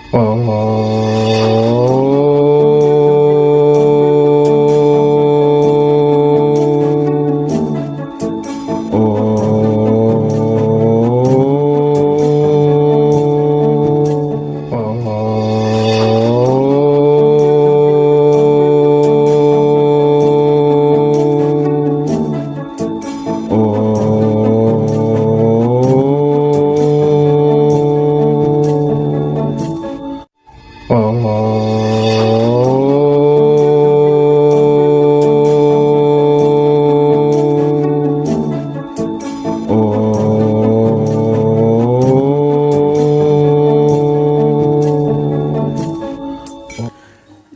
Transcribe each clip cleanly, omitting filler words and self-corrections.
ओ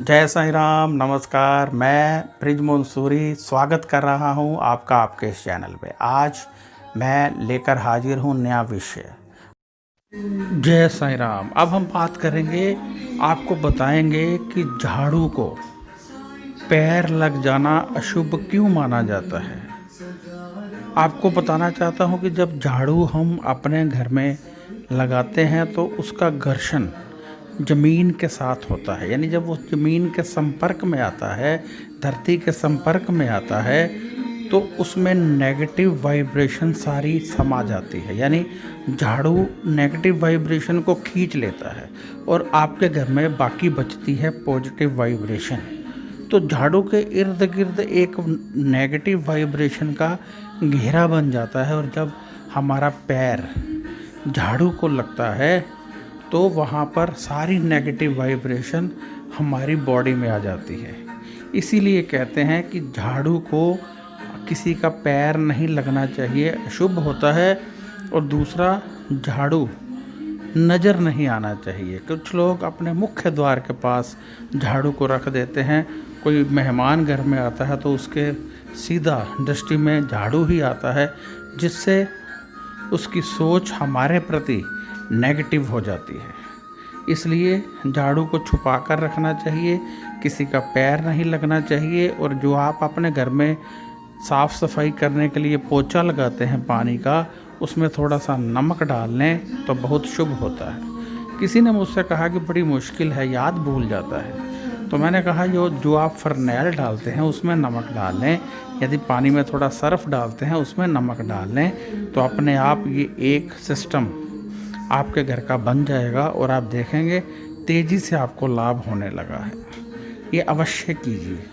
जय साईं राम। नमस्कार, मैं ब्रिजमोहन सूरी स्वागत कर रहा हूं आपका आपके इस चैनल पे। आज मैं लेकर हाजिर हूं नया विषय। जय साईं राम। अब हम बात करेंगे, आपको बताएंगे कि झाड़ू को पैर लग जाना अशुभ क्यों माना जाता है। आपको बताना चाहता हूं कि जब झाड़ू हम अपने घर में लगाते हैं तो उसका घर्षण ज़मीन के साथ होता है, यानी जब वो ज़मीन के संपर्क में आता है, धरती के संपर्क में आता है, तो उसमें नेगेटिव वाइब्रेशन सारी समा जाती है। यानी झाड़ू नेगेटिव वाइब्रेशन को खींच लेता है और आपके घर में बाकी बचती है पॉजिटिव वाइब्रेशन। तो झाड़ू के इर्द गिर्द एक नेगेटिव वाइब्रेशन का घेरा बन जाता है और जब हमारा पैर झाड़ू को लगता है तो वहाँ पर सारी नेगेटिव वाइब्रेशन हमारी बॉडी में आ जाती है। इसीलिए कहते हैं कि झाड़ू को किसी का पैर नहीं लगना चाहिए, अशुभ होता है। और दूसरा, झाड़ू नज़र नहीं आना चाहिए। कुछ लोग अपने मुख्य द्वार के पास झाड़ू को रख देते हैं। कोई मेहमान घर में आता है तो उसके सीधा दृष्टि में झाड़ू ही आता है, जिससे उसकी सोच हमारे प्रति नेगेटिव हो जाती है। इसलिए झाड़ू को छुपा कर रखना चाहिए, किसी का पैर नहीं लगना चाहिए। और जो आप अपने घर में साफ़ सफाई करने के लिए पोछा लगाते हैं पानी का, उसमें थोड़ा सा नमक डाल लें तो बहुत शुभ होता है। किसी ने मुझसे कहा कि बड़ी मुश्किल है, याद भूल जाता है। तो मैंने कहा जो आप फरनैल डालते हैं उसमें नमक डाल लें, यदि पानी में थोड़ा सर्फ डालते हैं उसमें नमक डाल लें, तो अपने आप ये एक सिस्टम आपके घर का बन जाएगा और आप देखेंगे तेज़ी से आपको लाभ होने लगा है। ये अवश्य कीजिए।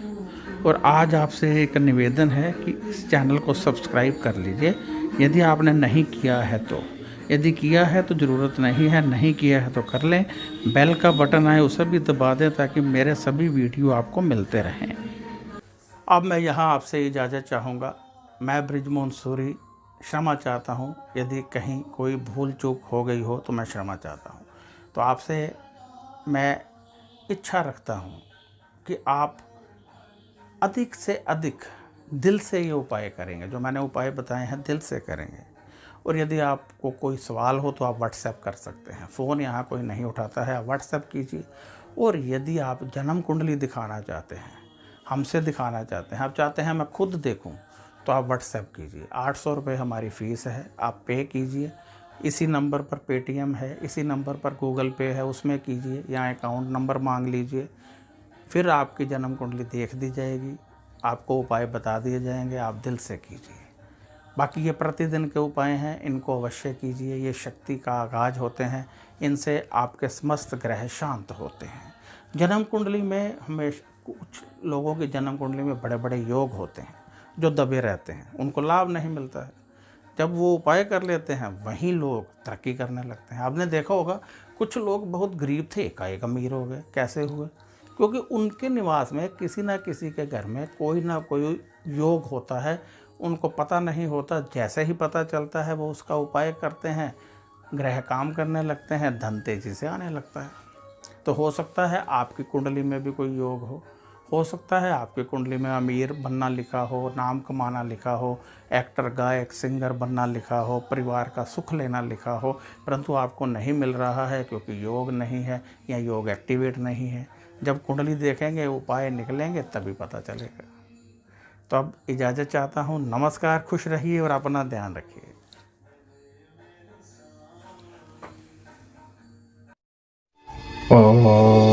और आज आपसे एक निवेदन है कि इस चैनल को सब्सक्राइब कर लीजिए यदि आपने नहीं किया है तो। यदि किया है तो ज़रूरत नहीं है, नहीं किया है तो कर लें। बेल का बटन आए उसे भी दबा दें ताकि मेरे सभी वीडियो आपको मिलते रहें। अब मैं यहाँ आपसे इजाज़त चाहूँगा। मैं ब्रिजमोहन सूरी क्षमा चाहता हूँ, यदि कहीं कोई भूल चूक हो गई हो तो मैं क्षमा चाहता हूँ। तो आपसे मैं इच्छा रखता हूँ कि आप अधिक से अधिक दिल से ये उपाय करेंगे। जो मैंने उपाय बताए हैं दिल से करेंगे। और यदि आपको कोई सवाल हो तो आप व्हाट्सएप कर सकते हैं। फ़ोन यहाँ कोई नहीं उठाता है, आप व्हाट्सएप कीजिए। और यदि आप जन्म कुंडली दिखाना चाहते हैं, हमसे दिखाना चाहते हैं, आप चाहते हैं मैं खुद देखूं, तो आप व्हाट्सएप कीजिए। 800 रुपये हमारी फ़ीस है, आप पे कीजिए। इसी नंबर पर पेटीएम है, इसी नंबर पर गूगल पे है, उसमें कीजिए या अकाउंट नंबर मांग लीजिए। फिर आपकी जन्म कुंडली देख दी जाएगी, आपको उपाय बता दिए जाएंगे, आप दिल से कीजिए। बाकी ये प्रतिदिन के उपाय हैं, इनको अवश्य कीजिए। ये शक्ति का आगाज होते हैं, इनसे आपके समस्त ग्रह शांत होते हैं। जन्म कुंडली में हमेशा कुछ लोगों की जन्म कुंडली में बड़े बड़े योग होते हैं जो दबे रहते हैं, उनको लाभ नहीं मिलता है। जब वो उपाय कर लेते हैं वहीं लोग तरक्की करने लगते हैं। आपने देखा होगा कुछ लोग बहुत गरीब थे, एकाएक अमीर हो गए। कैसे हुए? क्योंकि उनके निवास में किसी ना किसी के घर में कोई ना कोई योग होता है, उनको पता नहीं होता। जैसे ही पता चलता है वो उसका उपाय करते हैं, ग्रह काम करने लगते हैं, धन तेजी से आने लगता है। तो हो सकता है आपकी कुंडली में भी कोई योग हो सकता है आपकी कुंडली में अमीर बनना लिखा हो, नाम कमाना लिखा हो, एक्टर गायक सिंगर बनना लिखा हो, परिवार का सुख लेना लिखा हो, परंतु आपको नहीं मिल रहा है क्योंकि योग नहीं है या योग एक्टिवेट नहीं है। जब कुंडली देखेंगे, उपाय निकलेंगे, तभी पता चलेगा। तो अब इजाज़त चाहता हूँ। नमस्कार, खुश रहिए और अपना ध्यान रखिए। ओम